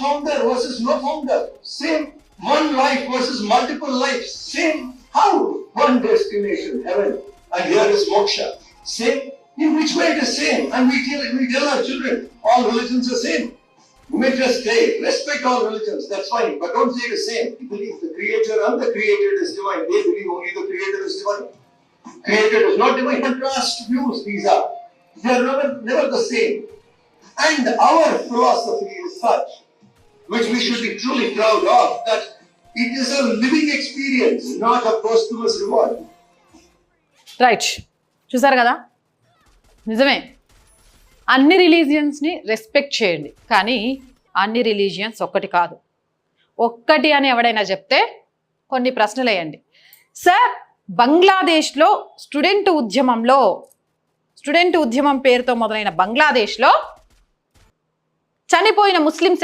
founder versus no founder. Same. One life versus multiple lives. Same. How? One destination, heaven. And here is moksha. Same. In which way it is same? And we tell our children, all religions are same. You may just say, respect all religions, that's fine. But don't say it is same. You believe the creator and the created is divine. They believe only the creator is divine. Created is not divine. Contrast views these are. They are never the same. And our philosophy is such, which we should be truly proud of, that it is a living experience, not a posthumous reward. Right, చూసారు కదా, నిజమే. అన్ని రిలీజియన్స్ని respect చేయండి, కానీ అన్ని religions ఒక్కటి కాదు. ఒక్కటి అని ఎవడైనా చెప్తే కొన్ని ప్రశ్నలు వేయండి. సార్, బంగ్లాదేశ్లో స్టూడెంట్ ఉద్యమం పేరుతో మొదలైన బంగ్లాదేశ్లో చనిపోయిన ముస్లిమ్స్